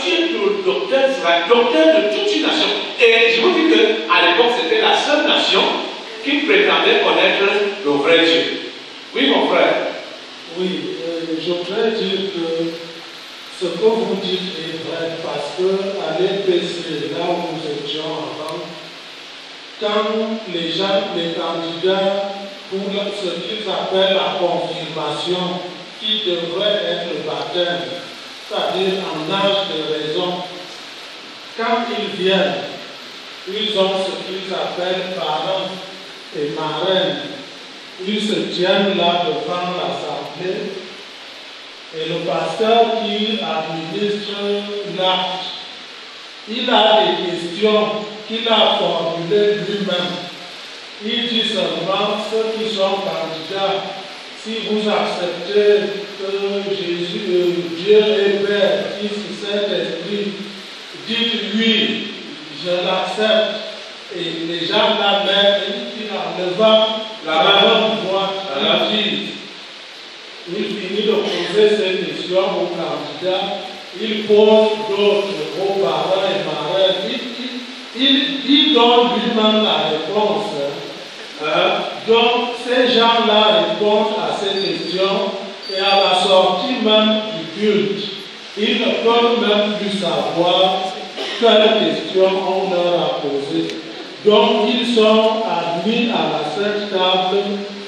tu es le docteur d'Israël, docteur de toute une nation. Et je vous dis qu'à l'époque, c'était la seule nation qui prétendait connaître le vrai Dieu. Oui, mon frère. Oui, je voudrais dire que ce que vous dites est vrai, parce qu'à l'EPC, là où nous étions avant, quand les gens, les candidats, pour ce qu'ils appellent la confirmation, qui devrait être le baptême, c'est-à-dire en âge de raison, quand ils viennent, ils ont ce qu'ils appellent parents et marraines. Ils se tiennent là devant l'assemblée et le pasteur qui administre l'acte, il a des questions qu'il a formulées lui-même. Il dit seulement ceux qui sont candidats, si vous acceptez que Jésus, Dieu est Père, Fils et Saint-Esprit, dites oui, je l'accepte. Et les gens là même, en levant la main droite, il finit de poser ces questions aux candidats, il pose d'autres aux parents et marraines, il donne lui-même la réponse. Donc ces gens-là répondent à ces questions et à la sortie même du culte, ils ne peuvent même plus savoir quelles questions on leur a posées. Donc ils sont admis à la Sainte Table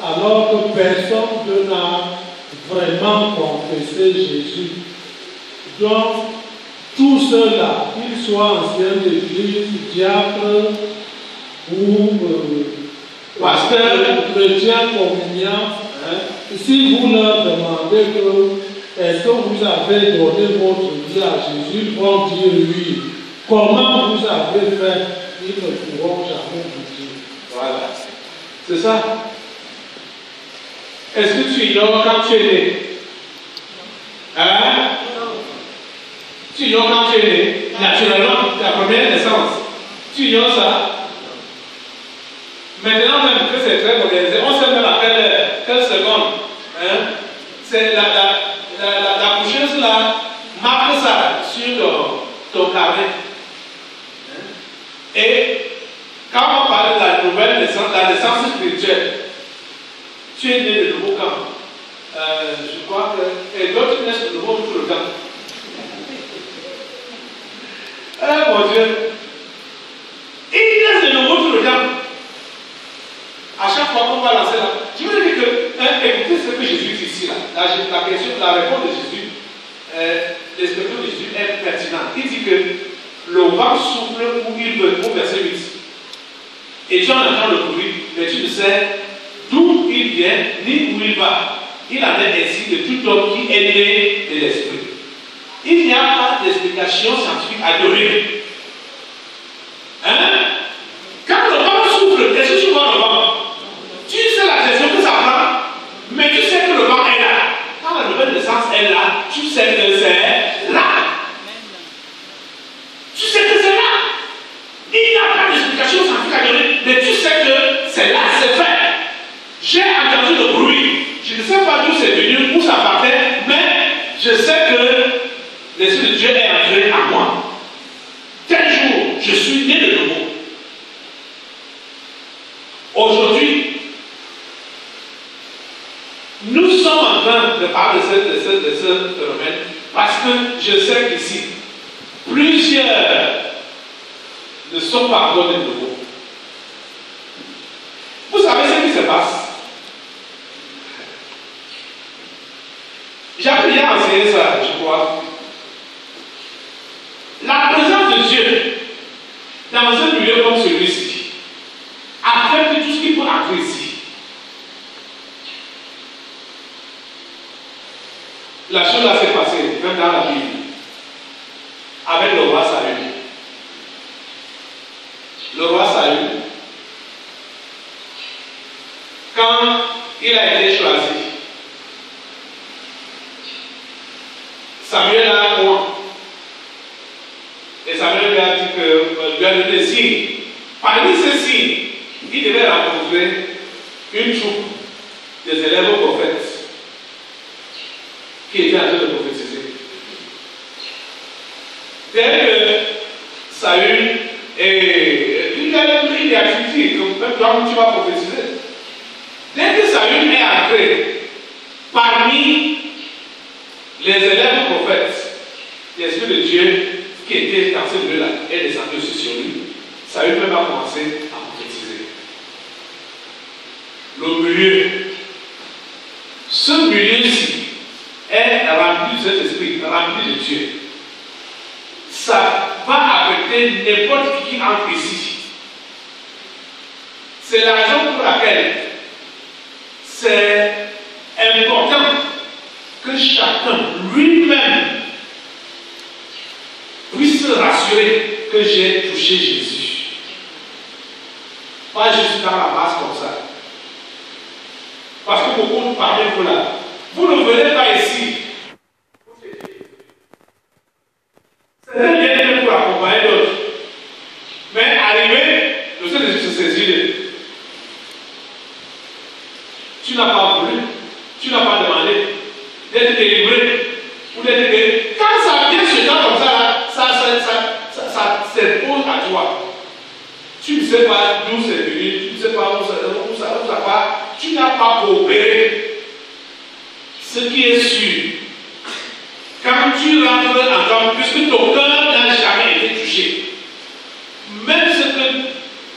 alors que personne n'a vraiment confessé Jésus. Donc tous ceux-là, qu'ils soient anciens d'église, diacres ou pasteurs, chrétiens, communiants, si vous leur demandez que est-ce que vous avez donné votre vie à Jésus, ils vont dire oui. Comment vous avez fait? Ils ne pourront jamais vous dire. Voilà. C'est ça. Est-ce que tu ignores quand tu es né? Hein? Tu ignores quand tu es né? Naturellement, ta première naissance. Tu ignores ça? Maintenant même que c'est très modernisé, on sait même à quelle seconde. Hein? C'est la coucheuse là, marque ça sur ton carnet. Et quand on parle de la nouvelle naissance, la naissance spirituelle, tu es né de nouveau quand? Je crois que. Et d'autres naissent de nouveau tout le temps. Eh mon Dieu! Ils naissent de nouveau tout le temps. À chaque fois qu'on va lancer là, je veux dire que, écoutez ce que Jésus dit ici là. La question, la réponse de Jésus, l'expression de Jésus est pertinente. Il dit que le vent souffle où il veut, au verset 8. Et tu en entends le bruit, mais tu ne sais d'où il vient, ni où il va. Il en est ainsi de tout homme qui est né de l'esprit. Il n'y a pas d'explication scientifique à donner. Hein? Quand le vent souffle, est-ce que tu vois le vent? Tu sais la direction que ça prend, mais tu sais que le vent est là. Quand la nouvelle naissance est là, tu sais que c'est là. Tu sais que c'est là. Il n'y a pas d'explication scientifique à donner, mais tu sais que c'est là, c'est fait. J'ai entendu le bruit. Je ne sais pas d'où c'est venu, où ça partait, mais je sais que l'Esprit de Dieu est entré en moi. Tel jour, je suis né de nouveau. Aujourd'hui, nous sommes en train de parler de ce phénomène parce que je sais qu'ici, plusieurs ne sont pas encore de nouveau. Vous savez ce qui se passe? J'avais bien enseigné ça, je crois. La présence de Dieu dans un milieu comme celui-ci affecte tout ce qui peut entrer ici. La chose là s'est passée, même dans la Bible, avec le roi Saül. Le roi Saül, quand il a été choisi, Samuel a un roi. Et Samuel lui a dit que lui a donné des signes. Parmi ces signes, il devait rencontrer une troupe des élèves prophètes qui étaient en train de prophétiser. toi tu vas prophétiser. Dès que Saül est entré parmi les élèves prophètes, l'Esprit de Dieu qui était dans ce lieu-là est descendu aussi sur lui. Saül même a commencé à prophétiser. Le milieu, ce milieu-ci est rempli de cet esprit, rempli de Dieu. Ça va affecter n'importe qui entre ici. C'est la raison pour laquelle c'est important que chacun lui-même puisse se rassurer que j'ai touché Jésus. Pas juste dans la masse comme ça. Parce que beaucoup parmi vous là, vous ne venez pas ici. C'est bien pour accompagner d'autres. Mais arrivé, le Saint-Esprit se saisit. Tu n'as pas voulu, tu n'as pas demandé d'être délivré ou d'être guéri. Quand ça vient sur toi comme ça, ça s'impose à toi. Tu ne sais pas d'où c'est venu, tu ne sais pas où ça va, tu n'as pas coopéré. Ce qui est sûr, quand tu rentres en toi, puisque ton cœur n'a jamais été touché, même ce que,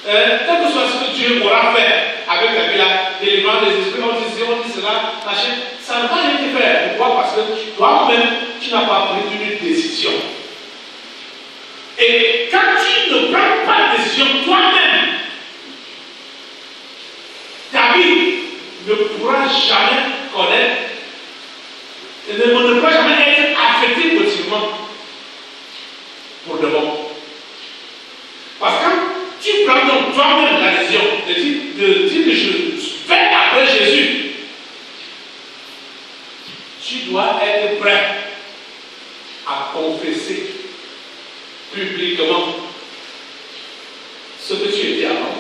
quel que soit ce que Dieu aura fait avec la vie là, délivrant des esprits, on dit cela, machin, ça n'a pas été fait. Pourquoi? Parce que toi-même, tu n'as pas pris une décision. Et quand tu ne prends pas de décision toi-même, ta vie ne pourra jamais connaître, ne pourra jamais être affectée positivement pour de bon. Parce que quand tu prends donc toi-même la décision de dire que je vais après Jésus, tu dois être prêt à confesser publiquement ce que tu étais avant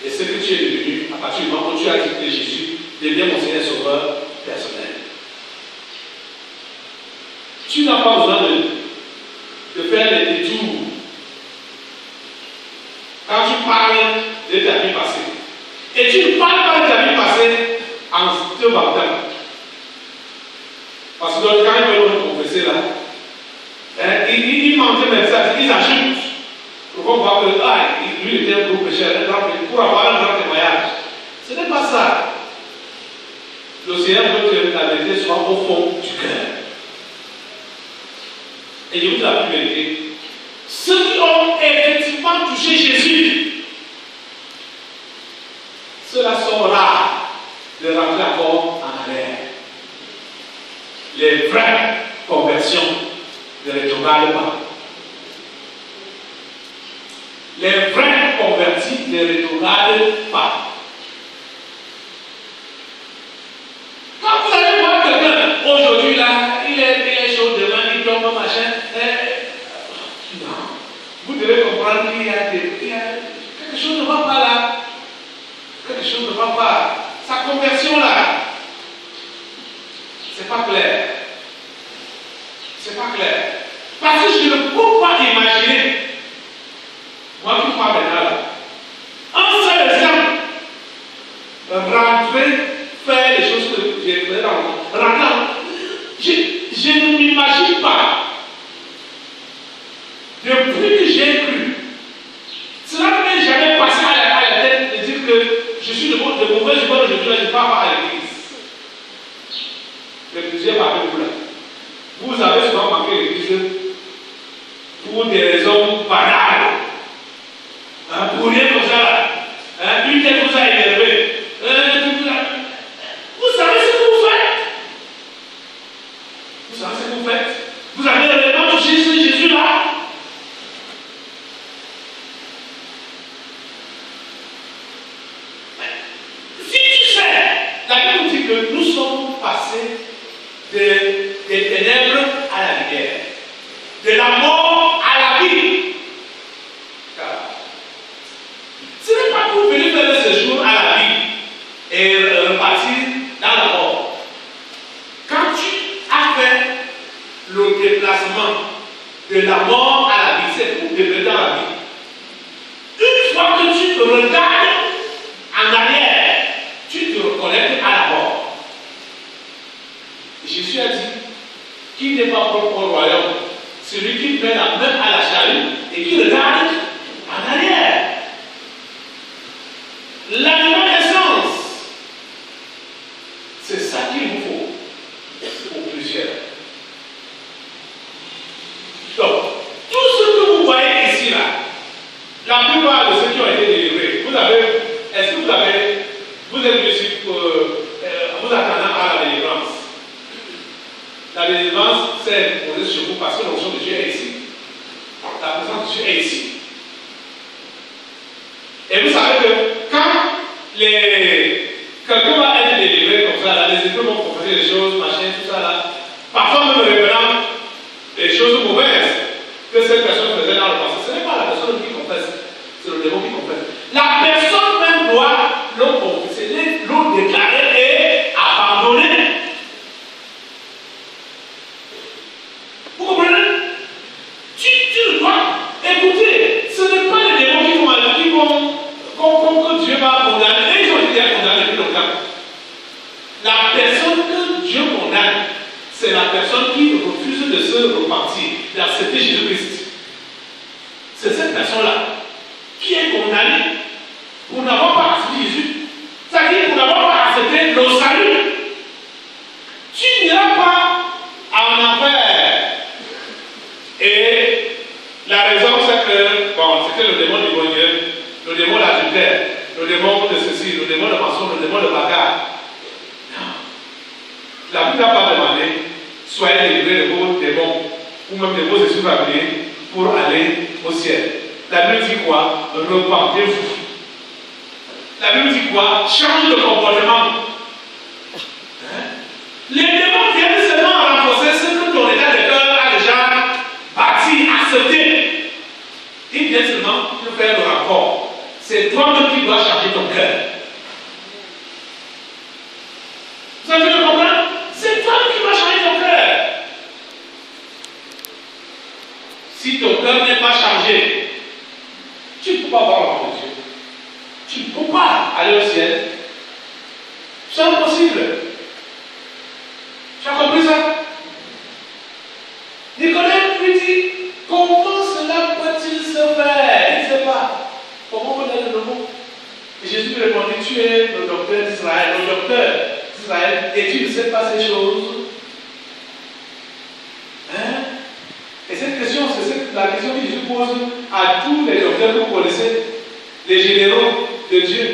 et ce que tu es devenu à partir du moment où tu as quitté Jésus, devient mon Seigneur Sauveur personnel. Tu n'as pas besoin de faire des détours quand tu parles de ta vie passée. Et tu ne parles pas de ta vie passée en te baptême. Parce que quand ils veulent nous confesser là, ils mentent même ça, ils ajoutent pour qu'on voit que lui était un gros pécheur, pour avoir un grand témoignage. Ce n'est pas ça. Le Seigneur veut que la vérité soit au fond du cœur. Et je vous dis la plus vérité. Ceux qui ont effectivement touché Jésus, ceux-là sont rares de rentrer encore en arrière. Les vraies conversions ne rétrogradent pas. Les vrais convertis ne rétrogradent pas. Quand vous allez voir quelqu'un, aujourd'hui là, il est chaud demain, il tombe, machin, non. Vous devez comprendre qu'il y a quelque chose ne va pas là. Quelque chose ne va pas. Sa conversion là, c'est pas clair. C'est pas clair. Parce que je ne peux pas imaginer, moi qui parle maintenant là, un seul exemple, rentrer, faire les choses que j'ai fait dans le monde. Rentrer, je ne m'imagine pas, depuis que j'ai cru, cela ne m'est jamais passé à la tête de dire que je suis de mauvaise humeur aujourd'hui, je ne pars pas à l'église. Le deuxième avec vous là. Vous avez souvent manqué l'église pour des raisons banales. Pour rien comme ça. Une telle vous a énervé. Vous savez ce que vous faites. Vous savez ce que vous faites. Vous avez réellement touché ce Jésus-là. Si tu sais, la Bible dit que nous sommes passés des ténèbres à la lumière, de la mort à la vie. Ce n'est pas pour venir faire le séjour à la vie et repartir dans la mort. Quand tu as fait le déplacement de la mort à la vie, c'est pour demeurer dans la vie. Une fois que tu connecté à la mort. Jésus a dit, qui n'est pas propre au royaume, celui qui met la main à la charrue et qui regarde en arrière. La nouvelle naissance, c'est ça qu'il vous faut pour plusieurs. Donc, tout ce que vous voyez ici, là, la plupart de ceux qui ont été délivrés, est-ce que vous êtes reçu, vous attendant à la délivrance? La délivrance, c'est posée sur vous parce que l'onction de Dieu est ici. La présence de Dieu est ici. Et vous savez que quand quelqu'un va être délivré comme ça, là, les esprits vont confesser des choses, machin, tout ça là, parfois même révélant des choses mauvaises que cette personne faisait dans le passé. Ce n'est pas la personne qui confesse, c'est le démon qui confesse. La personne même doit l'ont confessé, l'ont déclaré et abandonné. Vous comprenez? Tu dois écouter. Ce n'est pas les démons que Dieu va condamner. Et ils ont été condamnés depuis longtemps. La personne que Dieu condamne, c'est la personne qui refuse de se repentir, d'accepter Jésus-Christ. C'est cette personne-là qui est condamnée pour n'avoir pas accepté Jésus. C'est-à-dire pour n'avoir pas accepté le salut. Tu n'iras pas en enfer. Et la raison, c'est que, bon, c'était le démon du bonheur, le démon d'adultère, le démon de ceci, le démon de mensonge, le démon de bagarre. La Bible n'a pas demandé, soyez délivrés de vos démons, ou même de vos esprits familiers, pour aller au ciel. La Bible dit quoi? Repentez-vous. La Bible dit quoi? Changez de comportement. Les démons viennent seulement renforcer ce que ton état de cœur a déjà bâti, accepté. Ils viennent seulement te faire le rapport. C'est toi-même qui dois changer ton cœur. Vous avez le comprendre? C'est toi qui dois changer ton cœur. Si ton cœur n'est pas changé, tu ne peux pas voir la mort de Dieu. Tu ne peux pas aller au ciel. C'est impossible. Tu as compris ça? Nicolas lui dit, comment cela peut-il se faire? Il ne sait pas. Comment on donne le nom? Et Jésus lui répondit, tu es le docteur d'Israël, et tu ne sais pas ces choses. Hein? Et cette question, c'est la question que Jésus pose à tous les docteurs que vous connaissez, les généraux de Dieu,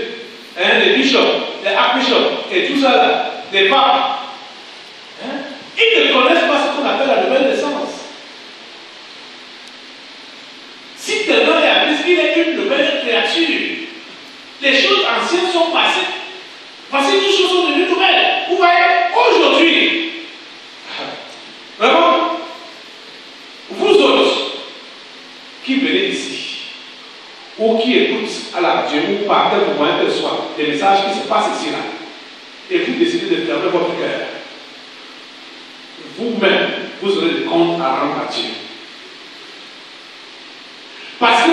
hein, les bishops, les archbishops, et tout ça là, les papes. Hein? Ils ne connaissent pas ce qu'on appelle la nouvelle naissance. Si quelqu'un est à Christ, il est une nouvelle créature. Les choses anciennes sont passées. Voici toutes choses sont devenues nouvelles. Vous voyez, aujourd'hui, vraiment, vous autres qui venez ici, ou qui écoutent à la radio, ou par quel moment que ce soit, des messages qui se passent ici là, et vous décidez de fermer votre cœur, vous-même, vous aurez des comptes à rendre à Dieu. Parce que